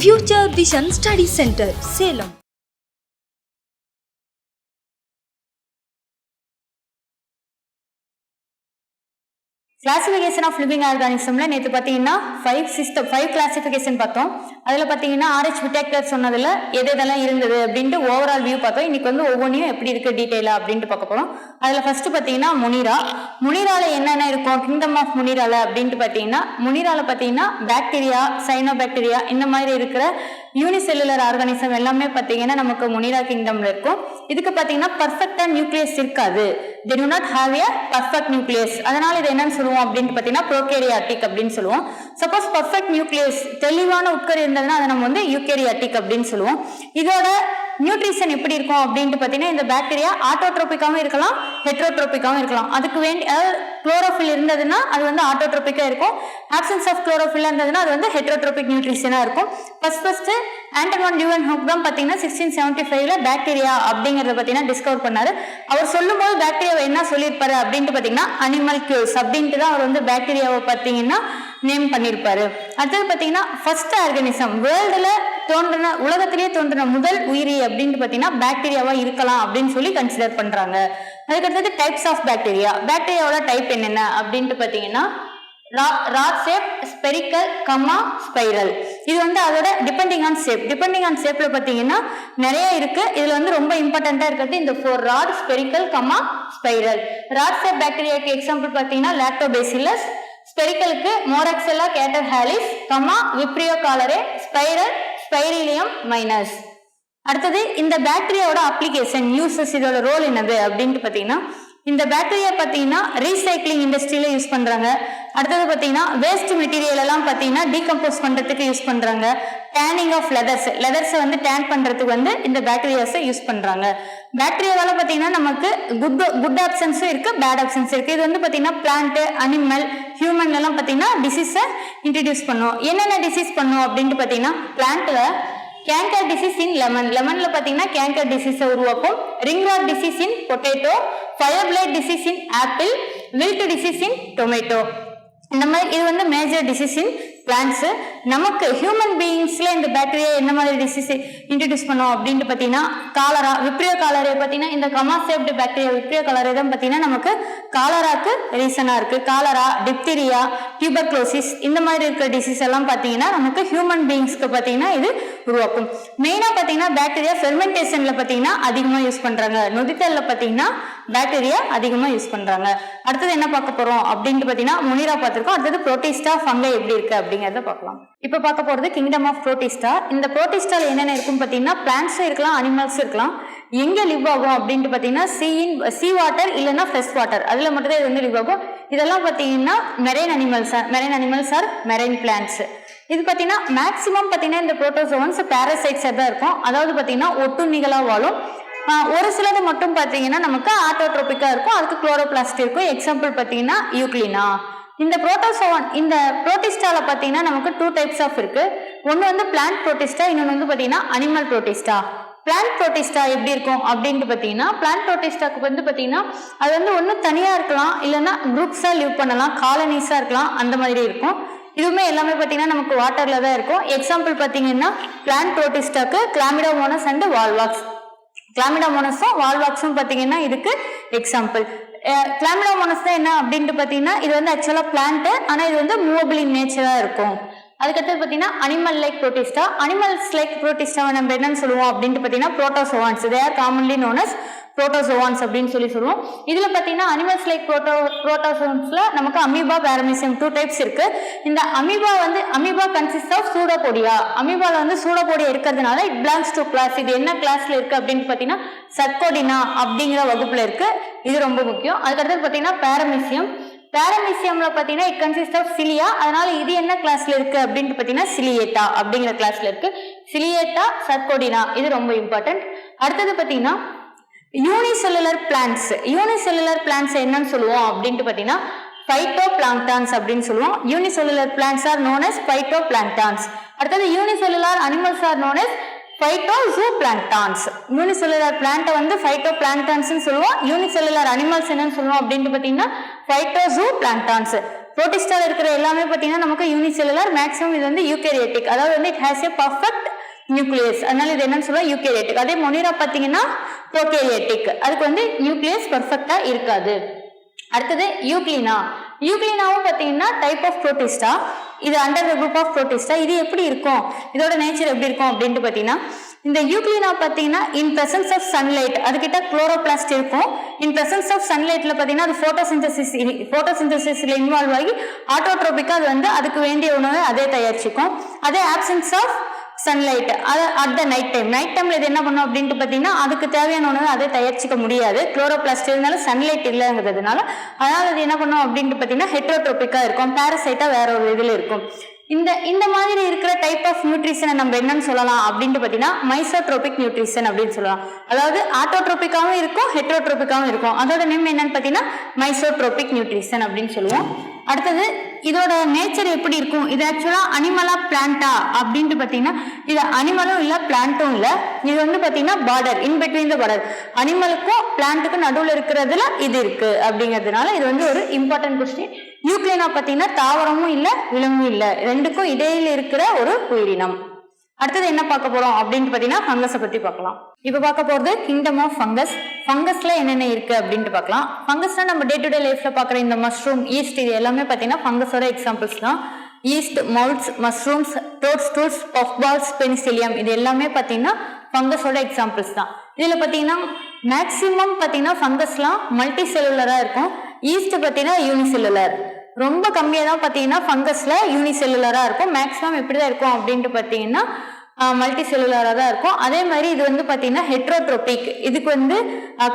Future Vision Study Center, Salem. Classification of living ஆர்கானிசம்ல நேற்று பார்த்தீங்கன்னா 5 கிளாசிஃபிகேஷன் பார்த்தோம். அதில் பார்த்தீங்கன்னா RH விட்டேக்கர் சொன்னதில் எதெல்லாம் இருந்தது அப்படின்ட்டு ஓவரால் வியூ பார்த்தோம். இன்னைக்கு வந்து ஒவ்வொன்றையும் எப்படி இருக்கு டீட்டெயிலாக அப்படின்ட்டு பார்க்க போகிறோம். அதில் ஃபர்ஸ்ட் பார்த்தீங்கன்னா முனிரால என்னென்ன இருக்கும் கிங்டம் ஆஃப் முனிரால அப்படின்ட்டு பார்த்தீங்கன்னா முனிரால பார்த்தீங்கன்னா பாக்டீரியா, சைனோபாக்டீரியா இந்த மாதிரி இருக்கிற யூனிசெல்லுலர் ஆர்கானிசம் எல்லாமே பார்த்தீங்கன்னா நமக்கு முனிரா கிங்டம்ல இருக்கும். இதுக்கு பார்த்தீங்கன்னா பர்ஃபெக்டா நியூக்ளியஸ் இருக்காது. they do not have a perfect nucleus. அதனால இது என்னன்னு சொல்லுவோம் அப்படின்ட்டு பார்த்தீங்கன்னா ப்ரோகேரியாட்டிக் அப்படின்னு சொல்லுவோம். சப்போஸ் பர்ஃபெக்ட் நியூக்ளியஸ் தெளிவான உட்கரு இருந்ததுன்னா அதை நம்ம வந்து யூகேரியாட்டிக் அப்படின்னு சொல்லுவோம். இதோட நியூட்ரிஷன் எப்படி இருக்கும் அப்படின்ட்டு பார்த்தீங்கன்னா இந்த பாக்டீரியா ஆட்டோட்ரோபிக்காவும் இருக்கலாம், ஹெட்ரோட்ரோபிக்காவும் இருக்கலாம். அதுக்கு வேண்டி குளோரோஃபில் இருந்ததுன்னா அது வந்து ஆட்டோட்ரோபிக்கா இருக்கும். ஆப்சன்ஸ் ஆஃப் குளோரோஃபில் இருந்ததுன்னா அது வந்து ஹெட்ரோட்ரோபிக் நியூட்ரிஷனா இருக்கும். ஃபர்ஸ்ட் ஆண்டன் வான் லியூவென்ஹோக் தான் பார்த்தீங்கன்னா 1675ல பாக்டீரியா அப்படிங்கறத பார்த்தீங்கன்னா டிஸ்கவர் பண்ணாரு. அவர் சொல்லும் போது பாக்டீரியாவை என்ன சொல்லியிருப்பாரு அப்படின்ட்டு பார்த்தீங்கன்னா அனிமல்கியூல்ஸ் அப்படின்ட்டு தான் அவர் வந்து பாக்டீரியாவை பார்த்தீங்கன்னா நேம் பண்ணியிருப்பாரு. அடுத்தது பார்த்தீங்கன்னா ஃபர்ஸ்ட் ஆர்கானிசம் வேர்ல்டுல தோன்றின உலகத்திலேயே தோன்றின முதல் உயிரி அப்படின்ட்டு பார்த்தீங்கன்னா பாக்டீரியாவா இருக்கலாம் அப்படின்னு சொல்லி கன்சிடர் பண்றாங்க. அதுக்கடுத்தது டைப்ஸ் ஆஃப் பாக்டீரியாவோட டைப் என்னென்ன அப்படின்ட்டு பார்த்தீங்கன்னா ராட் ஷேப், ஸ்பெரிக்கல், ஸ்பைரல். இது வந்து அதோட டிபெண்டிங் ஆன் ஷேப்ல பார்த்தீங்கன்னா நிறைய இருக்கு. இதுல வந்து ரொம்ப இம்பார்ட்டண்டா இருக்கிறது இந்த 4 rod, spherical, spiral. Rod shape பாக்டீரியாக்கு எக்ஸாம்பிள் பார்த்தீங்கன்னா லாக்டோபேசிலஸ், ஸ்பெரிக்கலுக்கு Moraxella catarrhalis, Vibrio cholerae, spiral Spirillum minus. அடுத்தது இந்த பாக்டீரியாவோட அப்ளிகேஷன் யூசஸ், இதோட ரோல் என்னது அப்படின்ட்டு பார்த்தீங்கன்னா இந்த பாக்டீரியா பார்த்தீங்கன்னா ரீசைக்ளிங் இண்டஸ்ட்ரியில யூஸ் பண்றாங்க. அடுத்தது பார்த்தீங்கன்னா வேஸ்ட் மெட்டீரியல் எல்லாம் பார்த்தீங்கன்னா டீகம்போஸ் பண்றதுக்கு யூஸ் பண்றாங்க. டேனிங் ஆஃப் லெதர்ஸ் வந்து டேன் பண்றதுக்கு வந்து இந்த பாக்டீரியாஸை யூஸ் பண்றாங்க. பாக்டீரியாவால பார்த்தீங்கன்னா நமக்கு குட் ஆப்ஷன்ஸும் இருக்கு, பேட் ஆப்ஷன்ஸ் இருக்கு. இது வந்து பார்த்தீங்கன்னா பிளான்ட், அனிமல், ஹியூமன்ல எல்லாம் பார்த்தீங்கன்னா டிசீஸை இன்ட்ரடியூஸ் பண்ணும். என்னென்ன டிசீஸ் பண்ணும் அப்படின்ட்டு பார்த்தீங்கன்னா பிளான்ட்ல கேங்கர் டிசீஸ் இன் லெமன்ல பார்த்தீங்கன்னா கேங்கர் டிசீஸை உருவாக்கும். ரிங் ராட் டிசீஸ் இன் பொட்டேட்டோ, ஃபயர் பிளைட் டிசீஸ் இன் ஆப்பிள், வில்ட் டிசீஸ் இன் டொமேட்டோ. இந்த மாதிரி இது வந்து மேஜர் டிசீஸ் இன் பிளான்ட்ஸ். நமக்கு ஹியூமன் பீயிங்ஸ்ல இந்த பாக்டீரியா என்ன மாதிரி டிசீஸ் இன்ட்ரடியூஸ் பண்ணோம் அப்படின்ட்டு பார்த்தீங்கன்னா காலரா, விப்ரியோ காலரே பார்த்தீங்கன்னா இந்த கமாசேப்டு பாக்டீரியா விப்ரியோ காலரே தான் பார்த்தீங்கன்னா நமக்கு காலராக்கு ரீசனா இருக்கு. காலரா, டிப்தீரியா, டியூபர்குலோசிஸ் இந்த மாதிரி இருக்கிற டிசீஸ் எல்லாம் பார்த்தீங்கன்னா நமக்கு ஹியூமன் பீயிங்ஸ்க்கு பார்த்தீங்கன்னா இது உருவாக்கும். மெயினா பார்த்தீங்கன்னா பாக்டீரியா ஃபெர்மெண்டேஷன்ல பார்த்தீங்கன்னா அதிகமாக யூஸ் பண்றாங்க. நொதித்தல்ல பார்த்தீங்கன்னா பாக்டீரியா அதிகமாக யூஸ் பண்றாங்க. அடுத்தது என்ன பார்க்க போறோம் அப்படின்ட்டு பார்த்தீங்கன்னா முனிரா பார்த்திருக்கோம். அடுத்தது புரோட்டிஸ்டா, ஃபங்கை எப்படி இருக்கு அப்படிங்கறத பார்க்கலாம். இப்ப பார்க்க போறது கிங்டம் ஆஃப் புரோட்டிஸ்டா. இந்த புரோட்டிஸ்டால என்னென்ன இருக்கும் பார்த்தீங்கன்னா பிளான்ட்ஸும் இருக்கலாம், அனிமல்ஸும் இருக்கலாம். எங்க லிவ் ஆகும் அப்படின்ட்டு பார்த்தீங்கன்னா சீ வாட்டர் இல்லைன்னா ஃப்ரெஷ் வாட்டர் அதுல மட்டும் தான் இது வந்து லிவ் ஆகும். இதெல்லாம் பார்த்தீங்கன்னா marine animals or marine plants. இது பார்த்தீங்கன்னா மேக்சிமம் பார்த்தீங்கன்னா இந்த புரோட்டோசோவன்ஸ் பாராசைட்ஸ் தான் இருக்கும். அதாவது பார்த்தீங்கன்னா ஒட்டுண்ணிகளா வாழும். ஒரு சிலது மட்டும் பார்த்தீங்கன்னா நமக்கு ஆட்டோட்ரோபிக்கா இருக்கும், அதுக்கு குளோரோபிளாஸ்ட் இருக்கும். எக்ஸாம்பிள் பார்த்தீங்கன்னா யூக்ளினா. இந்த புரோட்டிஸ்டால பார்த்தீங்கன்னா நமக்கு 2 டைப்ஸ் ஆஃப் இருக்கு. ஒன்று வந்து பிளான்ட் புரோட்டிஸ்டா, இன்னொன்று வந்து பார்த்தீங்கன்னா அனிமல் புரோட்டிஸ்டா. பிளான்ட் புரோட்டிஸ்டா எப்படி இருக்கும் அப்படின்ட்டு பார்த்தீங்கன்னா பிளான்ட் புரோட்டிஸ்டாக்கு வந்து பார்த்தீங்கன்னா அது வந்து ஒன்று தனியாக இருக்கலாம், இல்லைன்னா குரூப்ஸாக லிவ் பண்ணலாம், காலனிஸாக இருக்கலாம், அந்த மாதிரி இருக்கும். இதுவுமே எல்லாமே பார்த்தீங்கன்னா நமக்கு வாட்டர்ல தான் இருக்கும். எக்ஸாம்பிள் பார்த்தீங்கன்னா பிளான்ட் புரோட்டிஸ்டாக்கு கிளாமிடோமோனஸ் அண்ட் வால்வாக்ஸ். கிளாமிடோமோனஸும் வால்வாக்ஸும் பார்த்தீங்கன்னா இதுக்கு எக்ஸாம்பிள். கிளாமிடோமோனஸ் தான் என்ன அப்படின்ட்டு பார்த்தீங்கன்னா இது வந்து ஆக்சுவலாக பிளான்ட், ஆனால் இது வந்து மூவபிள் இன் நேச்சராக இருக்கும். அதுக்கடுத்து பார்த்தீங்கன்னா animal like Protista. Animals like புரோட்டிஸ்டாவை நம்ம என்னன்னு சொல்லுவோம் அப்படின்ட்டு பார்த்தீங்கன்னா protozoans. They are commonly known as protozoans அப்படின்னு சொல்லுவோம். இதுல பார்த்தீங்கன்னா அனிமல்ஸ் லைக் புரோட்டோசோவான்ஸ்ல நமக்கு அமீபா, பாரமீசியம் 2 டைப்ஸ் இருக்கு. இந்த அமீபா கன்சிஸ்ட் ஆஃப் சூடோபோடியா. அமீபால வந்து சூடோபோடியா இருக்கிறதுனால இட் பிலாங்ஸ் டு கிளாஸ். இது என்ன கிளாஸ்ல இருக்கு அப்படின்னு பார்த்தீங்கன்னா சர்கோடினா அப்படிங்கிற வகுப்புல இருக்கு. இது ரொம்ப முக்கியம். அதுக்கடுத்து பார்த்தீங்கன்னா பாரமீசியம்ல பார்த்தீங்கன்னா இட் கன்சிஸ்ட் ஆஃப் சிலியா. அதனால இது என்ன கிளாஸ்ல இருக்கு அப்படின்ட்டு பார்த்தீங்கன்னா சிலியேட்டா அப்படிங்கிற கிளாஸ்ல இருக்கு. சிலியேட்டா, சர்கோடினா இது ரொம்ப இம்பார்ட்டன்ட். அடுத்தது பார்த்தீங்கன்னா யூனிசெல்லுலர் பிளான்ட்ஸ் என்னன்னு சொல்லுவோம் அப்படின்ட்டு பார்த்தீங்கன்னா பைட்டோபிளாங்டான்ஸ் அப்படின்னு சொல்லுவோம். Unicellular plants are known as phytoplanktons. அடுத்தது unicellular animals are known as phytozooplanktons. யூனிசெல்லுலர் பிளான்ட்டை வந்து பைட்டோபிளாங்டான்ஸ் சொல்லுவோம். யூனிசெல்லுலர் அனிமல்ஸ் என்னன்னு சொல்லுவோம் அப்படின்ட்டு பார்த்தீங்கன்னா பைட்டோசூபிளாங்டான்ஸ். புரோட்டிஸ்டால இருக்கிற எல்லாமே பார்த்தீங்கன்னா நமக்கு யூனிசெல்லுலர், மேக்ஸிமம் இது வந்து யூகேரியோட்டிக், அதாவது வந்து it has a perfect nucleus, அதனால இது என்னன்னு சொல்லுவா யூகேரியோட்டிக். அதே மொனிரா பார்த்தீங்கன்னா ப்ரோகேரியோட்டிக், அதுக்கு வந்து நியூக்ளியஸ் பர்ஃபெக்டா இருக்காது. அடுத்தது யூக்ளினா. யூக்ளினாவும் பார்த்தீங்கன்னா டைப் ஆஃப் புரோட்டிஸ்டா, இது under the group of protista. இது எப்படி இருக்கும், இதோட நேச்சர் எப்படி இருக்கும் அப்படின்ட்டு பார்த்தீங்கன்னா, இந்த யூக்ளினா பார்த்தீங்கன்னா இன் பிரசன்ஸ் ஆஃப் சன்லைட் அதுக்கிட்ட குளோரோபிளாஸ்ட் இருக்கும். இன் பிரசன்ஸ் ஆஃப் சன்லைட்ல பார்த்தீங்கன்னா அது போட்டோசிந்தசிஸ்ல இன்வால்வ் ஆகி ஆட்டோட்ரோபிக்கா அது வந்து அதுக்கு வேண்டிய உணவை அதே தயாரிச்சுக்கும். அதே absence of sunlight at the night டைம்ல இது என்ன பண்ணும் அப்படின்ட்டு பார்த்தீங்கன்னா அதுக்கு தேவையான உணவை அதை தயாரிச்சிக்க முடியாது. குளோரோபிளாஸ்ட் இருந்தாலும் சன்லைட் இல்லைங்கிறதுனால அதனால அது என்ன பண்ணும் அப்படின்ட்டு பார்த்தீங்கன்னா ஹெட்ரோட்ரோபிக்கா இருக்கும், பாரசைட்டா வேற ஒரு இதுல இருக்கும். இந்த மாதிரி இருக்கிற டைப் ஆஃப் நியூட்ரிஷனை நம்ம என்னன்னு சொல்லலாம் அப்படின்ட்டு பார்த்தீங்கன்னா மைசோட்ரோபிக் நியூட்ரிஷன் அப்படின்னு சொல்லலாம். அதாவது ஆட்டோட்ரோபிக்காவும் இருக்கும், ஹெட்ரோட்ரோபிக்காவும் இருக்கும். அதோட நேம் என்னன்னு பார்த்தீங்கன்னா மைசோட்ரோபிக் நியூட்ரிஷன் அப்படின்னு சொல்லுவோம். அடுத்தது இதோட நேச்சர் எப்படி இருக்கும், இது ஆக்சுவலா அனிமலா பிளான்டா அப்படின்ட்டு பார்த்தீங்கன்னா இது அனிமலும் இல்லை பிளான்ட்டும் இல்லை. இது வந்து பார்த்தீங்கன்னா border, in between the border, அனிமலுக்கும் பிளான்ட்டுக்கும் நடுவில் இருக்கிறதுல இது இருக்கு அப்படிங்கிறதுனால இது வந்து ஒரு இம்பார்ட்டன்ட் கொஸ்டின். யூக்ளினா பார்த்தீங்கன்னா தாவரமும் இல்லை விலங்கும் இல்லை, ரெண்டுக்கும் இடையில இருக்கிற ஒரு உயிரினம். அடுத்தது என்ன பார்க்க போறோம் அப்படின்னு பார்த்தீங்கன்னா ஃபங்கஸை பத்தி பார்க்கலாம். இப்போ பார்க்க போறது கிங்டம் ஆஃப் ஃபங்கஸ். ஃபங்கஸ்ல என்னென்ன இருக்கு அப்படின்ட்டு பார்க்கலாம். ஃபங்கஸ்னா நம்ம டே டு டே லைஃப்ல பார்க்குற இந்த மஷ்ரூம், ஈஸ்ட், இது எல்லாமே பார்த்தீங்கன்னா ஃபங்கஸோட எக்ஸாம்பிள்ஸ் தான். Yeast, moulds, mushrooms, toadstools, puff balls, Penicillium, இது எல்லாமே பார்த்தீங்கன்னா ஃபங்கஸோட எக்ஸாம்பிள்ஸ் தான். இதுல பார்த்தீங்கன்னா மேக்சிமம் பார்த்தீங்கன்னா ஃபங்கஸ்லாம் மல்டி செல்லுலரா இருக்கும். ஈஸ்ட் பார்த்தீங்கன்னா யூனிசெல்லுலர், ரொம்ப கம்மியாக தான் பார்த்தீங்கன்னா ஃபங்கஸ்ல யூனிசெல்லுலராக இருக்கும். மேக்ஸிமம் எப்படி தான் இருக்கும் அப்படின்ட்டு பார்த்தீங்கன்னா மல்டி செல்லுலராக தான் இருக்கும். அதே மாதிரி இது வந்து பார்த்தீங்கன்னா ஹெட்ரோட்ரோபிக், இதுக்கு வந்து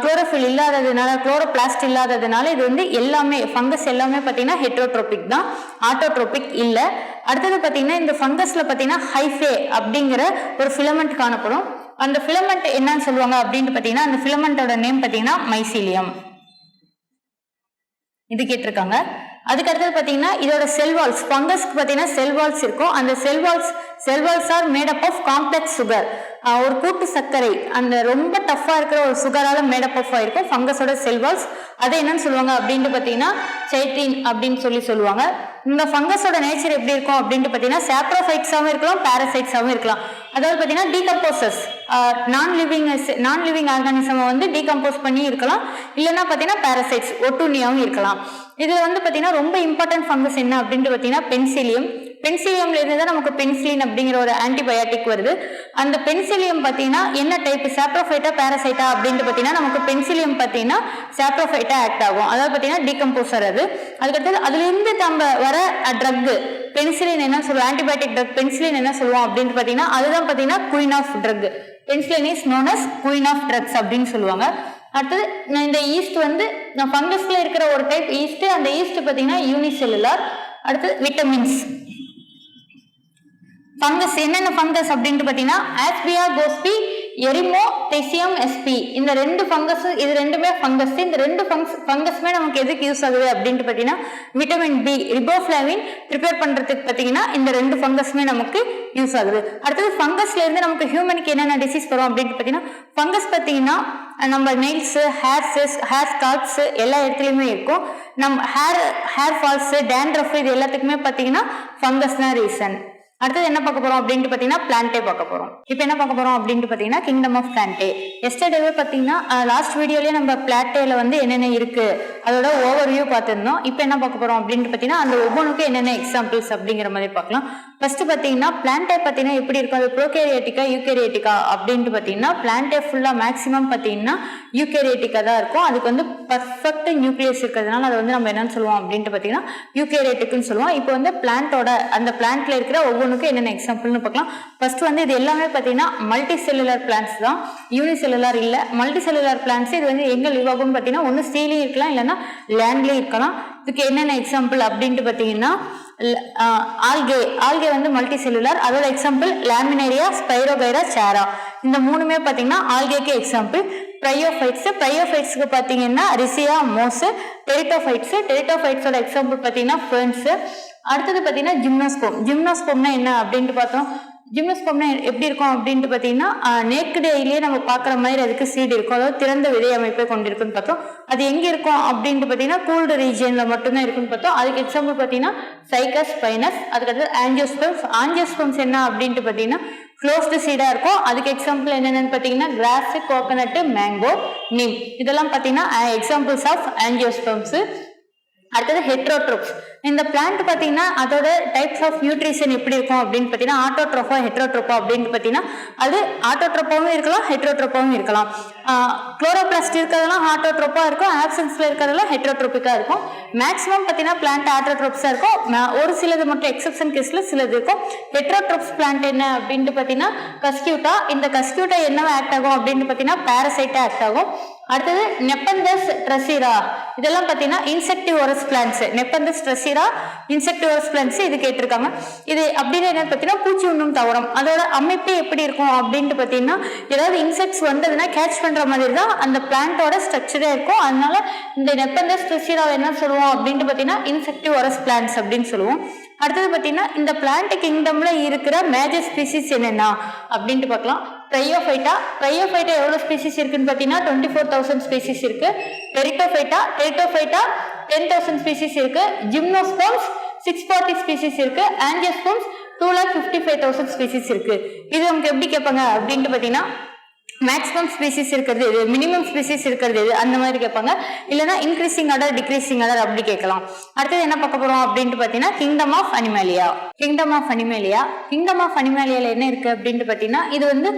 குளோரோஃபில் இல்லாததுனால, குளோரோபிளாஸ்ட் இல்லாததுனால இது வந்து எல்லாமே ஃபங்கஸ் எல்லாமே பார்த்தீங்கன்னா ஹெட்ரோட்ரோபிக் தான், ஆட்டோட்ரோபிக் இல்லை. அடுத்தது பார்த்தீங்கன்னா இந்த ஃபங்கஸ்ல பார்த்தீங்கன்னா ஹைஃபே அப்படிங்கிற ஒரு ஃபிலமெண்ட் காணப்படும். அந்த ஃபிலமெண்ட் என்னன்னு சொல்லுவாங்க அப்படின்ட்டு பார்த்தீங்கன்னா அந்த ஃபிலமெண்டோட நேம் பார்த்தீங்கன்னா மைசீலியம், இது கேட்டிருக்காங்க. அதுக்கு அடுத்தது பார்த்தீங்கன்னா இதோட செல்வால்ஸ், ஃபங்கஸ்க்கு பார்த்தீங்கன்னா செல்வால்ஸ் இருக்கும். அந்த cell walls are made up of complex sugar, ஒரு கூட்டு சர்க்கரை, அந்த ரொம்ப டஃப்பா இருக்கிற ஒரு சுகரால மேட் அப் ஆஃப் ஆயிருக்கும் ஃபங்கஸோட செல்வால்ஸ். அதை என்னன்னு சொல்லுவாங்க அப்படின்ட்டு பார்த்தீங்கன்னா சைட்ரின் அப்படின்னு சொல்லுவாங்க. இந்த ஃபங்கஸோட நேச்சர் எப்படி இருக்கும் அப்படின்ட்டு பார்த்தீங்கன்னா சாப்ரோஃபைட்ஸாகவும் இருக்கலாம், பாரசைட்ஸாகவும் இருக்கலாம். அதாவது பார்த்தீங்கன்னா டீகம்போசஸ், நான் லிவிங் ஆர்கானிசமை வந்து டீகம்போஸ் பண்ணி இருக்கலாம், இல்லைன்னா பார்த்தீங்கன்னா பாரசைட்ஸ் ஒட்டுண்ணியாகவும் இருக்கலாம். இதுல வந்து பார்த்தீங்கன்னா ரொம்ப இம்பார்ட்டன்ட் ஃபங்கஸ் என்ன அப்படின்ட்டு பார்த்தீங்கன்னா பென்சிலியம்ல இருந்து தான் நமக்கு பென்சிலின் அப்படிங்கிற ஒரு ஆன்டிபயோட்டிக் வருது. அந்த பென்சிலியம் பார்த்தீங்கன்னா என்ன டைப், சாப்ரோஃபைட்டா பாரசைட்டா அப்படின்ட்டு பார்த்தீங்கன்னா நமக்கு பென்சிலியம் பார்த்தீங்கன்னா சாப்ரோஃபைட்டா ஆக்ட் ஆகும், அதாவது பார்த்தீங்கன்னா டீகம்போசர் அது. அதுக்கடுத்தது அதுல இருந்து நம்ம வர ட்ரக் பென்சிலின் என்ன சொல்லுவோம், ஆன்டிபயோட்டிக் ட்ரக் பென்சிலின் என்ன சொல்லுவோம் அப்படின்னு பார்த்தீங்கன்னா அதுதான் பார்த்தீங்கன்னா queen of drug. Penicillin is known as queen of drugs அப்படின்னு சொல்லுவாங்க. அடுத்தது இந்த ஈஸ்ட் வந்து ஃபங்கஸ்ல இருக்கிற ஒரு டைப் ஈஸ்ட், அந்த ஈஸ்ட் பார்த்தீங்கன்னா யூனிசெல்லுலர். அடுத்தது விட்டமின்ஸ். ஃபங்கஸ் என்னென்ன ஃபங்கஸ் அப்படின்ட்டு பார்த்தீங்கன்னா ஆஸ்பியா கோஸ்பி, எரிமோ, தெசியம் எஸ்பி, இந்த ரெண்டு ஃபங்கஸ், இது ரெண்டுமே ஃபங்கஸ். இந்த ரெண்டு ஃபங்கஸ்மே நமக்கு எதுக்கு யூஸ் ஆகுது அப்படின்ட்டு பார்த்தீங்கன்னா விட்டமின் பி, ரிபோஃப்ளாவின் ப்ரிப்பேர் பண்றதுக்கு பார்த்தீங்கன்னா இந்த ரெண்டு ஃபங்கஸ்மே நமக்கு யூஸ் ஆகுது. அடுத்தது ஃபங்கஸ்ல இருந்து நமக்கு ஹியூமனுக்கு என்னென்ன டிசீஸ் வரும் அப்படின்ட்டு பார்த்தீங்கன்னா ஃபங்கஸ் பார்த்தீங்கன்னா நம்ம நெயில்ஸ், ஹேர் ஸ்கால்ப்ஸ் எல்லா இடத்துலையுமே இருக்கும். நம்ம ஹேர் ஃபால்ஸ், டேண்ட்ரஃப், இது எல்லாத்துக்குமே பார்த்தீங்கன்னா ஃபங்கஸ் தான் ரீசன். அடுத்தது என்ன பார்க்க போறோம் அப்படின்ட்டு பார்த்தீங்கன்னா பிளான்டே பார்க்க போறோம். இப்போ என்ன பார்க்க போறோம் அப்படின்ட்டு பார்த்தீங்கன்னா கிங்டம் ஆஃப் பிளான்டே. எஸ்டர்டேவே பார்த்தீங்கன்னா லாஸ்ட் வீடியோலயே நம்ம பிளான்டேல வந்து என்னென்ன இருக்கு அதோட ஓவர்வியூ பார்த்துருந்தோம். இப்போ என்ன பார்க்க போறோம் அப்படின்ட்டு பார்த்தீங்கன்னா அந்த ஒவ்வொன்றுக்கும் என்னென்ன எக்ஸாம்பிள்ஸ் அப்படிங்கிற மாதிரி பார்க்கலாம். ஃபர்ஸ்ட் பார்த்தீங்கன்னா பிளான்டே பார்த்தீங்கன்னா எப்படி இருக்கும், அது ப்ரோகேரியோட்டிக்கா யூகேரியோட்டிக்கா அப்படின்ட்டு பார்த்தீங்கன்னா பிளான்டே ஃபுல்லா மேக்ஸிமம் பார்த்தீங்கன்னா யூகேரியோட்டிக்கா தான் இருக்கும். அதுக்கு வந்து பர்ஃபெக்ட் நியூக்ளியஸ் இருக்கிறதுனால அதை வந்து நம்ம என்னன்னு சொல்லுவோம் அப்படின்ட்டு பார்த்தீங்கன்னா யூகேரியோட்டிக்னு சொல்லுவோம். இப்போ வந்து பிளான்ட்டோட அந்த பிளான்ட்ல இருக்கிற ஒவ்வொன்றுக்கும் என்னென்ன எக்ஸாம்பிள்னு பார்க்கலாம். ஃபர்ஸ்ட் வந்து இது எல்லாமே பார்த்தீங்கன்னா மல்டி செல்லுலர் பிளான்ட்ஸ் தான், யூனிசெல்லுலர் இல்லை. மல்டி செல்லுலர் பிளான்ட்ஸ் இது வந்து எங்க லிவ் ஆகும்னு பார்த்தீங்கன்னா ஒன்று சீலையும் இருக்கலாம், இல்லைன்னா லேண்ட்லேயும் இருக்கலாம். இதுக்கு என்னென்ன எக்ஸாம்பிள் அப்படின்ட்டு பார்த்தீங்கன்னா ஆல்கே வந்து மல்டி செல்லுலர், அதோட எக்ஸாம்பிள் லேமினேரியா, ஸ்பைரோகைரா, சேரா, இந்த மூணுமே பார்த்தீங்கன்னா ஆல்கேக்கு எக்ஸாம்பிள். ப்ரையோஃபைட்ஸ்க்கு பார்த்தீங்கன்னா ரிசியா, மோஸ். டெரிட்டோஃபைட்ஸோட எக்ஸாம்பிள் பார்த்தீங்கன்னா ஃபெர்ன்ஸ். அடுத்தது பார்த்தீங்கன்னா ஜிம்னோஸ்போம்னா என்ன அப்படின்ட்டு பார்த்தோம். ஜிம்னோஸ்பம்னா எப்படி இருக்கும் அப்படின்ட்டு பார்த்தீங்கன்னா நேக்கட் ஐலயே நம்ம பார்க்குற மாதிரி அதுக்கு சீடு இருக்கும், அதாவது திறந்த விதை அமைப்பை கொண்டிருக்குன்னு பார்த்தோம். அது எங்கே இருக்கும் அப்படின்ட்டு பார்த்தீங்கன்னா கூல்டு ரீஜியனில் மட்டும்தான் இருக்குன்னு பார்த்தோம். அதுக்கு எக்ஸாம்பிள் பார்த்தீங்கன்னா சைக்கஸ், ஸ்பைனஸ். அதுக்கடுத்து ஆஞ்சியோஸ்பம்ஸ். ஆஞ்சியோஸ்பம்ஸ் என்ன அப்படின்ட்டு பார்த்தீங்கன்னா க்ளோஸ்டு சீடாக இருக்கும். அதுக்கு எக்ஸாம்பிள் என்னென்னு பார்த்தீங்கன்னா கிராஸ், கோகனட்டு, மேங்கோ, நீம். இதெல்லாம் பார்த்தீங்கன்னா எக்ஸாம்பிள்ஸ் ஆஃப் ஆஞ்சியோஸ்பம்ஸு. அடுத்தது ஹெட்ரோட்ரோப்ஸ். இந்த பிளான்ட் பார்த்தீங்கன்னா அதோட டைப்ஸ் ஆஃப் நியூட்ரிஷன் எப்படி இருக்கும் அப்படின்னு பார்த்தீங்கன்னா ஆட்டோட்ரோஃபா, ஹெட்ரோட்ரோப்பா அப்படின்னு பார்த்தீங்கன்னா அது ஆட்டோட்ரோப்பாவும் இருக்கலாம், ஹெட்ரோட்ரோப்பாவும் இருக்கலாம். குளோரோபிளாஸ்ட் இருக்கிறதெல்லாம் ஆட்டோட்ரோப்பா இருக்கும், ஆப்சன்ஸ்ல இருக்கிறதெல்லாம் ஹெட்ரோட்ரோபிக்கா இருக்கும். மேக்ஸிமம் பார்த்தீங்கன்னா பிளான்ட் ஆட்டோட்ரோப்ஸா இருக்கும். ஒரு சிலது மட்டும் எக்ஸப்ஷன் கேஸ்ல சிலது இருக்கும். ஹெட்ரோட்ரோப்ஸ் பிளான்ட் என்ன அப்படின்ட்டு பார்த்தீங்கன்னா கஸ்கியூட்டா. இந்த கஸ்கியூட்டா என்னவா ஆக்ட் ஆகும் அப்படின்னு பார்த்தீங்கன்னா பாரசைட்டா ஆக்ட் ஆகும். அடுத்தது நெப்பந்தஸ் ட்ரெசிரா. இதெல்லாம் பார்த்தீங்கன்னா இன்செக்டிவோரஸ் பிளான்ட்ஸ். நெப்பந்தஸ் ட்ரெசிரா இன்செக்டிவோரஸ் பிளான்ட்ஸ் இது கேட்டிருக்காங்க. இது அப்படின்னு என்னன்னு பார்த்தீங்கன்னா பூச்சி உண்ணும் தாவரம். அதோட அமைப்பே எப்படி இருக்கும் அப்படின்ட்டு பார்த்தீங்கன்னா ஏதாவது இன்செக்ட்ஸ் வந்ததுன்னா கேட்ச் பண்ற மாதிரி தான் அந்த பிளான்ட்டோட ஸ்ட்ரக்சரே இருக்கும். அதனால இந்த நெப்பந்தஸ் ட்ரெசிராவை என்ன சொல்லுவோம் அப்படின்ட்டு பார்த்தீங்கன்னா இன்செக்டிவோரஸ் பிளான்ட்ஸ் அப்படின்னு சொல்லுவோம். அடுத்தது பார்த்தீங்கன்னா இந்த பிளான்ட் கிங்டம்ல இருக்கிற மேஜர் ஸ்பீசிஸ் என்னென்ன அப்படின்ட்டு பார்க்கலாம். ட்ரையோஃபைட்டா. ட்ரையோஃபைட்டா எவ்வளோ ஸ்பீசிஸ் இருக்குன்னு பார்த்தீங்கன்னா 24,000 ஸ்பீசிஸ் இருக்கு. டெரிட்டோஃபைட்டா 10,000 ஸ்பீசிஸ் இருக்கு. ஜிம்னோஸ்பம்ஸ் 640 ஸ்பீசிஸ் இருக்கு. ஆஞ்சியோஸ்பம்ஸ் 2,55,000 ஸ்பீசிஸ் இருக்கு. இது நமக்கு எப்படி கேட்பாங்க அப்படின்ட்டு பார்த்தீங்கன்னா மேக்ஸிமம் ஸ்பீசிஸ் இருக்கிறது இது, மினிமம் ஸ்பீசிஸ் இருக்கிறது இது, அந்த மாதிரி கேட்பாங்க. இல்லைன்னா இன்க்ரீசிங் ஆர்டர், டிக்ரீசிங் ஆர்டர் அப்படி கேட்கலாம். அடுத்தது என்ன பார்க்க போறோம் அப்படின்ட்டு பார்த்தீங்கன்னா kingdom of Animalia. Kingdom of Animalia. Kingdom of அனிமேலியால என்ன இருக்கு அப்படின்ட்டு பார்த்தீங்கன்னா இது வந்து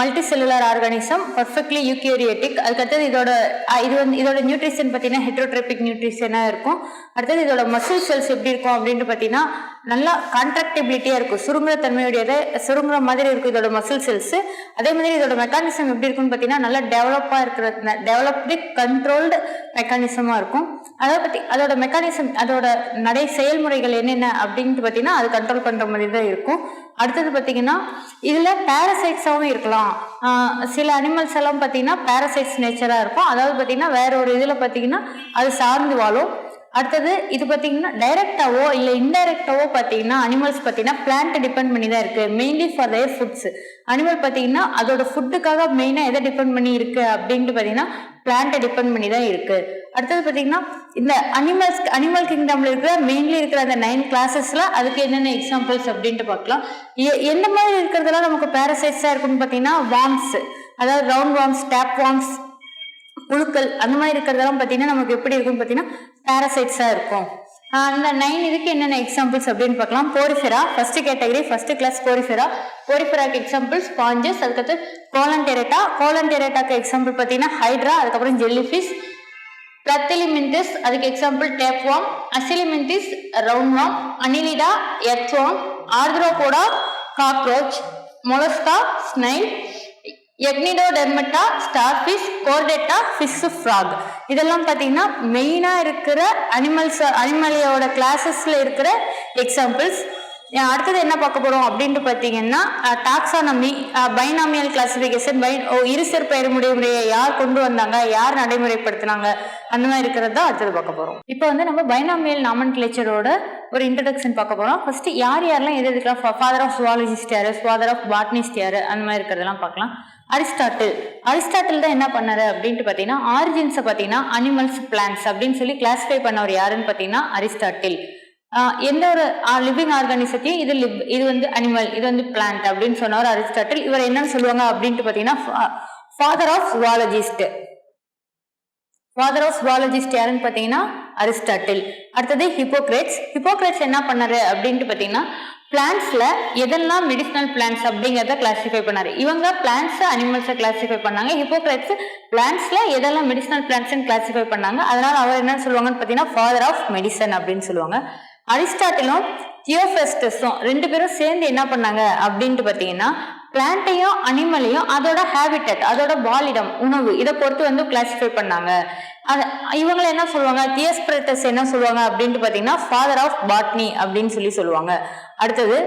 multicellular organism, perfectly eukaryotic. அதுக்கடுத்தது இதோட நியூட்ரிஷன் பார்த்தீங்கன்னா ஹெட்ரோட்ரோபிக் நியூட்ரிஷனாக இருக்கும். அடுத்தது இதோட மசில் செல்ஸ் எப்படி இருக்கும் அப்படின்ட்டு பார்த்தீங்கன்னா நல்லா கான்ட்ராக்டிபிலிட்டியா இருக்கும், சுருங்குற தன்மையுடையது, சுருங்குற மாதிரி இருக்கும் இதோட மசில் செல்ஸ். அதே மாதிரி இதோட மெக்கானிசம் எப்படி இருக்குன்னு பார்த்தீங்கன்னா நல்லா டெவலப்டு கண்ட்ரோல்டு மெக்கானிசமா இருக்கும். அதோட மெக்கானிசம், அதோட நடை செயல்முறைகள் என்னென்ன அப்படின்ட்டு பார்த்தீங்கன்னா அது கண்ட்ரோல் பண்ற மாதிரி தான் இருக்கும். அடுத்தது பார்த்தீங்கன்னா இதுல பாரசைட்ஸாகவும் இருக்கலாம். சில அனிமல்ஸ் எல்லாம் பார்த்தீங்கன்னா பாரசைட்ஸ் நேச்சரா இருக்கும், அதாவது பார்த்தீங்கன்னா வேற ஒரு இதுல பார்த்தீங்கன்னா அது சார்ந்து வாழும். அடுத்தது இது பார்த்தீங்கன்னா டைரக்டாவோ இல்லை இன்டைரக்டாவோ பார்த்தீங்கன்னா அனிமல்ஸ் பார்த்தீங்கன்னா பிளான்ட் டிபெண்ட் பண்ணி தான் இருக்கு, mainly for their foods. Animal பார்த்தீங்கன்னா அதோட ஃபுட்டுக்காக மெயினாக எதை டிபெண்ட் பண்ணி இருக்கு அப்படின்ட்டு பார்த்தீங்கன்னா பிளான்ட்டை டிபெண்ட் பண்ணி தான் இருக்கு. அடுத்தது பார்த்தீங்கன்னா இந்த அனிமல் கிங்டம்ல இருக்கிற மெயின்லி இருக்கிற அந்த 9 கிளாஸஸ்ல அதுக்கு என்னென்ன எக்ஸாம்பிள்ஸ் அப்படின்ட்டு பார்க்கலாம். எந்த மாதிரி இருக்கிறதெல்லாம் நமக்கு பாரசைட்ஸா இருக்குன்னு பார்த்தீங்கன்னா வார்ம்ஸ், அதாவது ரவுண்ட் வார்ம்ஸ், டேப் வார்ம்ஸ், புழுக்கள், அந்த மாதிரி இருக்கிறதெல்லாம் பார்த்தீங்கன்னா நமக்கு எப்படி இருக்குன்னு பார்த்தீங்கன்னா பாரசைட்ஸா இருக்கும். அந்த 9 இதுக்கு என்னென்ன எக்ஸாம்பிள்ஸ் அப்படின்னு பார்க்கலாம். Porifera first category, first class Porifera. போரிஃபெராக்கு எக்ஸாம்பிள்ஸ் ஸ்பாஞ்சஸ். அதுக்கடுத்து கோலன்டெரேட்டா. கோலன்டெரேட்டாக்கு எக்ஸாம்பிள் பார்த்தீங்கன்னா ஹைட்ரா. அதுக்கப்புறம் ஜெல்லிஃபிஷ். பிளத்திலிமென்டிஸ் அதுக்கு example tapeworm. Aschelminthes round worm. Annelida earthworm. Arthropoda cockroach. Mollusca snail. Echinodermata starfish. Chordata fish frog. இதெல்லாம் பார்த்தீங்கன்னா மெயினாக இருக்கிற அனிமலியோட கிளாஸஸ்ல இருக்கிற எக்ஸாம்பிள்ஸ். அடுத்தது என்ன பார்க்க போறோம் அப்படின்ட்டு பார்த்தீங்கன்னா டாக்ஸானமி, பைனாமியல் கிளாசிபிகேஷன், இருசர் பெயர்முறை முறையை யார் கொண்டு வந்தாங்க, யார் நடைமுறைப்படுத்தினாங்க, அந்த மாதிரி இருக்கிறது தான் அடுத்தது பார்க்க போறோம். இப்போ வந்து நம்ம பைனாமியல் நாமன்கிளேச்சரோட ஒரு இன்ட்ரடக்ஷன் பார்க்க போறோம். ஃபர்ஸ்ட் யாரெல்லாம் எது எதுக்கெல்லாம் ஃபாதர் ஆஃப் ஜுவாலஜிஸ்ட் யாரு, ஃபாதர் ஆஃப் பாட்னிஸ்ட் யாரு, அந்த மாதிரி இருக்கிறதெல்லாம் பார்க்கலாம். அரிஸ்டாட்டில் தான் என்ன பண்ணாரு அப்படின்ட்டு பார்த்தீங்கன்னா ஆரிஜின்ஸை பார்த்தீங்கன்னா அனிமல்ஸ், பிளான்ட்ஸ் அப்படின்னு சொல்லி கிளாஸிஃபை பண்ணவர் யாருன்னு பார்த்தீங்கன்னா அரிஸ்டாட்டில். எந்த ஒரு லிவிங் ஆர்கானிசத்தையும் இது வந்து அனிமல், இது வந்து பிளான்ட் அப்படின்னு சொன்னவர் அரிஸ்டாட்டில். இவர் என்னன்னு சொல்லுவாங்க அப்படின்ட்டு பார்த்தீங்கன்னா father of zoologist. Father of zoologist யாருன்னு பார்த்தீங்கன்னா அரிஸ்டாட்டில். அடுத்தது ஹிப்போக்ரேட்ஸ் என்ன பண்ணாரு அப்படின்ட்டு பார்த்தீங்கன்னா பிளான்ட்ஸ்ல எதெல்லாம் மெடிசினல் பிளான்ட்ஸ் அப்படிங்கிறத கிளாசிஃபை பண்ணாரு. இவங்க பிளான்ட்ஸ், அனிமல்ஸை கிளாசிஃபை பண்ணாங்க. ஹிப்போக்ரேட்ஸ் பிளான்ட்ஸ்ல எதெல்லாம் மெடிசினல் பிளான்ட்ஸ் கிளாசிஃபை பண்ணாங்க. அதனால அவர் என்ன சொல்லுவாங்கன்னு பார்த்தீங்கன்னா ஃபாதர் ஆஃப் மெடிசன் அப்படின்னு சொல்லுவாங்க. அரிஸ்டாட்டிலும் தியோஃபெஸ்டஸும் 2 பேரும் சேர்ந்து என்ன பண்ணாங்க அப்படின்ட்டு பார்த்தீங்கன்னா பிளான்ட்டையும் அனிமலையும் அதோட ஹேபிட்டட், அதோட வாழிடம், உணவு, இதை பொறுத்து வந்து கிளாசிஃபை பண்ணாங்க. இவங்களை என்ன சொல்லுவாங்க, தியோஸ்பெரட்டஸ் என்ன சொல்லுவாங்க அப்படின்ட்டு பார்த்தீங்கன்னா ஃபாதர் ஆஃப் பாட்னி அப்படின்னு சொல்லுவாங்க. அடுத்தது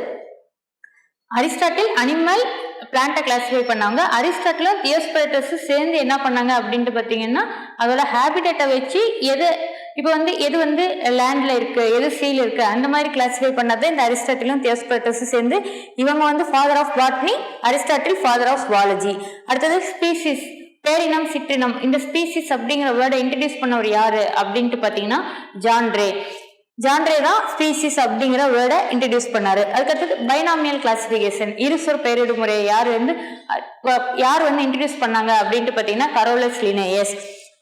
அரிஸ்டாட்டில் அனிமல், பிளான்ட்டை கிளாசிஃபை பண்ணாங்க. அரிஸ்டாட்டிலும் தியோஸ்பெரட்டஸ் சேர்ந்து என்ன பண்ணாங்க அப்படின்ட்டு பார்த்தீங்கன்னா அதோட ஹேபிட்டட்டை வச்சு இப்போ வந்து எது வந்து லேண்ட்ல இருக்கு எது சீல இருக்கு அந்த மாதிரி கிளாசிஃபை பண்ணாதான் இந்த அரிஸ்டாட்டிலும் தியோஸ்க்ரட்டஸும் சேர்ந்து இவங்க வந்து father of botany, Aristotle father of zoology. அடுத்தது ஸ்பீசிஸ், பேரினம் சிற்றினம். இந்த ஸ்பீசிஸ் அப்படிங்கிற வேர்டை இன்ட்ரடியூஸ் பண்ணவர் யாரு அப்படின்ட்டு பாத்தீங்கன்னா ஜான் ரே. ஜான் ரே தான் ஸ்பீசிஸ் அப்படிங்கிற வேர்டை இன்ட்ரடியூஸ் பண்ணாரு. அதுக்கடுத்தது பைனாமியல் கிளாசிபிகேஷன், இருசொற் பெயரிடு முறையை யார் வந்து இன்ட்ரடியூஸ் பண்ணாங்க அப்படின்ட்டு பாத்தீங்கன்னா கரோலஸ் லினேயஸ்.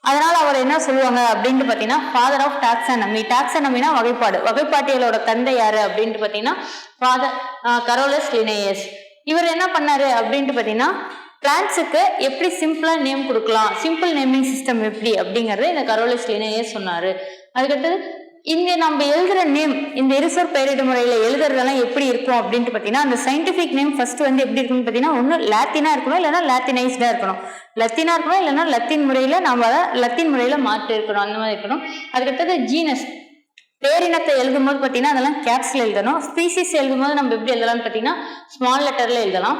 அதனால அவர் என்ன சொல்லுவாங்க அப்படின்ட்டு பாத்தீங்கன்னா ஃபாதர் ஆஃப் டாக்ஸானமி. டாக்ஸானமினா வகைப்பாடு, வகைப்பாட்டியலோட தந்தை யாரு அப்படின்ட்டு பாத்தீங்கன்னா ஃபாதர் கரோலஸ் லினேயஸ். இவர் என்ன பண்ணாரு அப்படின்ட்டு பாத்தீங்கன்னா பிளான்ட்ஸுக்கு எப்படி சிம்பிளா நேம் கொடுக்கலாம், சிம்பிள் நேமிங் சிஸ்டம் எப்படி அப்படிங்கறத இந்த கரோலஸ் லினேயஸ் சொன்னாரு. அதுக்கடுத்தது இங்க நம்ம எழுதுற நேம், இந்த இருசொற் பெயரிடு முறையில எழுதுறதெல்லாம் எப்படி இருக்கும் அப்படின்ட்டு பாத்தீங்கன்னா அந்த சயின்டிபிக் நேம் ஃபர்ஸ்ட் வந்து எப்படி இருக்குன்னு பாத்தீங்கன்னா ஒண்ணு லாத்தினா இருக்கணும், இல்லைன்னா லாத்தினைஸ்டா இருக்கணும். லத்தீனா இருக்கணும், இல்லைன்னா லத்தீன் முறையில நாம லத்தீன் முறையில மாற்றி இருக்கணும், அந்த மாதிரி இருக்கணும். அதுக்கடுத்தது ஜீனஸ், பேரினத்தை எழுதும் போது பாத்தீங்கன்னா அதெல்லாம் கேப்ஸ்ல எழுதணும். ஸ்பீசிஸ் எழுதும் போது நம்ம எப்படி எழுதலாம்னு பாத்தீங்கன்னா ஸ்மால் லெட்டர்ல எழுதலாம்.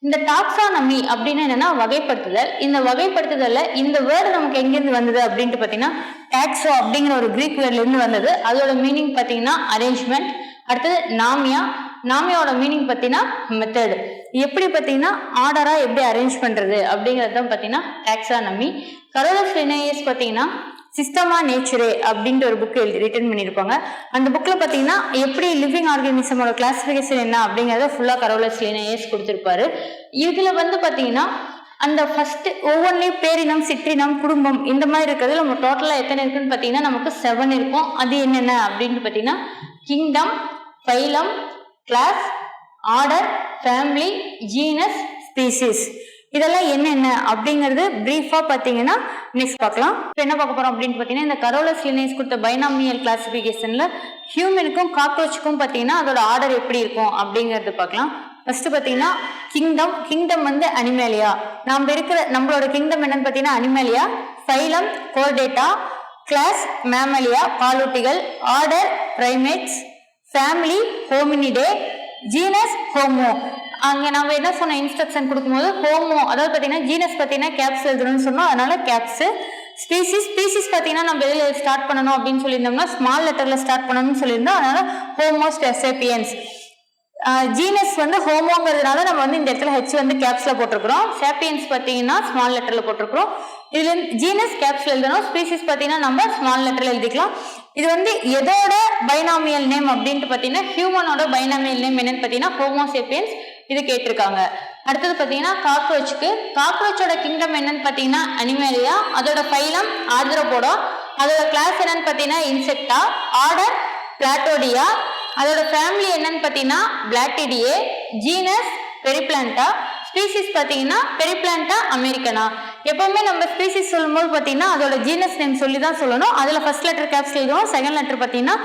இந்த டாக்ஸானமி அப்படின்னு என்னன்னா வகைப்படுத்துதல். இந்த வகைப்படுத்துதல்ல இந்த வேர்டு நமக்கு எங்கிருந்து வந்தது அப்படின்ட்டு பாத்தீங்கன்னா டாக்ஸோ அப்படிங்கிற ஒரு கிரீக் வேர்ட்ல இருந்து வந்தது. அதோட மீனிங் பாத்தீங்கன்னா அரேஞ்ச்மெண்ட். அடுத்தது நாமியா, நாமியாவோட மீனிங் பாத்தீங்கன்னா மெத்தட். எப்படி பாத்தீங்கன்னா ஆர்டரா எப்படி அரேஞ்ச் பண்றது அப்படிங்கறது தான் பாத்தீங்கன்னா டாக்ஸானமி. கரோலஸ் லினேயஸ் பாத்தீங்கன்னா சிஸ்டமா நேச்சுரே அப்படின்ட்டு ஒரு புக் ரிட்டன் பண்ணியிருப்பாங்க. அந்த புக்ல பாத்தீங்கன்னா எப்படி லிவிங் ஆர்கானிசமோட கிளாசிபிகேஷன் என்ன அப்படிங்கறத ஃபுல்லா கரோலஸ் லினேயஸ் கொடுத்திருப்பாரு. இதுல வந்து பாத்தீங்கன்னா அந்த ஃபர்ஸ்ட் ஒவ்வொன்றையும் பேரினம், சிற்றினம், குடும்பம் இந்த மாதிரி இருக்கிறது நம்ம டோட்டலா எத்தனை இருக்குன்னு பாத்தீங்கன்னா நமக்கு 7 இருக்கும். அது என்னென்ன அப்படின்னு பாத்தீங்கன்னா kingdom, phylum, class, order, family, genus, species. இதெல்லாம் என்னென்ன அப்படிங்கிறது பிரீஃபா பாத்தீங்கன்னா நெக்ஸ்ட் பார்க்கலாம். இப்போ என்ன பார்க்க போறோம் அப்படின்னு பாத்தீங்கன்னா இந்த கரோலஸ் லினேயஸ் கொடுத்த பைனாமியல் கிளாசிபிகேஷன்ல ஹியூமனுக்கும் காக்ரோச்சுக்கும் பாத்தீங்கன்னா அதோட ஆர்டர் எப்படி இருக்கும் அப்படிங்கறது பார்க்கலாம். ஃபர்ஸ்ட் பாத்தீங்கன்னா கிங்டம், கிங்டம் வந்து அனிமேலியா. நம்மளோட கிங்டம் என்னன்னு பாத்தீங்கன்னா Animalia. Phylum Chordata, class Mammalia பாலூட்டிகள், order primates, family Hominidae, genus Homo. அங்க நம்ம என்ன சொன்ன இன்ஸ்ட்ரக்ஷன் கொடுக்கும்போது ஹோமோ, அதாவது பாத்தீங்கன்னா ஜீனஸ் பாத்தீங்கன்னா கேப்ஸ் எழுதணும்னு சொன்னோம், அதனால கேப்ஸ். ஸ்பீசிஸ், ஸ்பீசிஸ் பாத்தீங்கன்னா நம்ம எதுல ஸ்டார்ட் பண்ணணும் அப்படின்னு சொல்லியிருந்தோம்னா ஸ்மால் லெட்டர்ல ஸ்டார்ட் பண்ணணும்னு சொல்லியிருந்தோம், அதனால ஹோமோ சேப்பியன்ஸ். ஜீனஸ் வந்து ஹோமோங்கிறதுனால நம்ம வந்து இந்த இடத்துல ஹெச் வந்து கேப்ஸ்ல போட்டிருக்கிறோம். சேப்பியன்ஸ் பாத்தீங்கன்னா ஸ்மால் லெட்டர்ல போட்டிருக்கிறோம். இதுல ஜீனஸ் கேப்ஸ்ல எழுதணும், ஸ்பீசிஸ் பாத்தீங்கன்னா நம்ம ஸ்மால் லெட்டர்ல எழுதிக்கலாம். இது வந்து எதோட பைனாமியல் நேம் அப்படின்ட்டு பாத்தீங்கன்னா ஹியூமனோட பைனாமியல் நேம் என்னன்னு பாத்தீங்கன்னா ஹோமோ சேப்பியன்ஸ். இது கேட்டிருக்காங்க. அடுத்தது பாத்தீங்கன்னா காக்ரோச்சுக்கு, காக்ரோச்சோட கிங்டம் என்னன்னு பாத்தீங்கன்னா அனிமேலியா. அதோட ஃபைலம் ஆர்த்ரோபோடா. அதோட கிளாஸ் என்னன்னு பாத்தீங்கன்னா இன்செக்டா. ஆர்டர் பிளாட்டோடியா. அதோட ஃபேமிலி என்னன்னு பாத்தீங்கன்னா பிளாட்டிடியே. ஜீனஸ் பெரிப்ளான்டா. ஸ்பீசிஸ் பாத்தீங்கன்னா பெரிப்ளான்டா அமெரிக்கனா. எப்பவுமே நம்ம ஸ்பீசிஸ் சொல்லும்போது பாத்தீங்கன்னா அதோட ஜீனஸ் நேம் சொல்லி தான் சொல்லணும். அதுல ஃபர்ஸ்ட் லெட்டர் கேப்ஸ் எழுதுவோம், செகண்ட் லெட்டர் பாத்தீங்கன்னா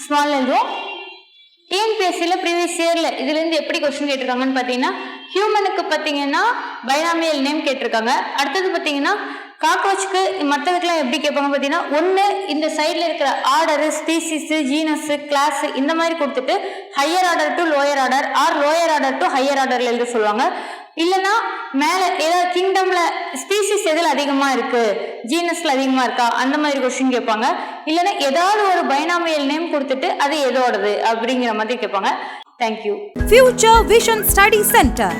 ஸ்மால் எழுதுவோம். டிஎன்பிஎஸ்சியில் ப்ரீவியஸ் இயர்ல இதுல இருந்து எப்படி கொஸ்டின் கேட்டிருக்காங்கன்னு பாத்தீங்கன்னா ஹியூமனுக்கு பாத்தீங்கன்னா பைனாமியல் நேம் கேட்டிருக்காங்க. அடுத்தது பாத்தீங்கன்னா காக்ரோச்சுக்கு மற்றதுக்கெல்லாம் எப்படி கேட்பாங்க பாத்தீங்கன்னா ஒண்ணு இந்த சைட்ல இருக்கிற ஆர்டர், ஸ்பீசிஸ், ஜீனஸ், கிளாஸ் இந்த மாதிரி கொடுத்துட்டு higher order to lower order or lower order to higher ஆர்டர்ல எழுத சொல்லுவாங்க. இல்லைன்னா மேல ஏதாவது கிங்டம்ல ஸ்பீசிஸ் எதுல அதிகமா இருக்கு, ஜீனஸ்ல அதிகமா இருக்கா, அந்த மாதிரி கொஸ்டின் கேட்பாங்க. இல்லைன்னா ஏதாவது ஒரு பைனாமியல் நேம் கொடுத்துட்டு அது எதோடது அப்படிங்கிற மாதிரி கேட்பாங்க. Thank you. Future Vision Study Center,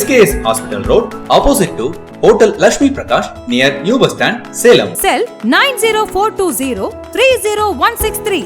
SKS Hospital Road, opposite to Hotel Lakshmi Prakash, near New Bus Stand, Salem. Cell 90420 30163.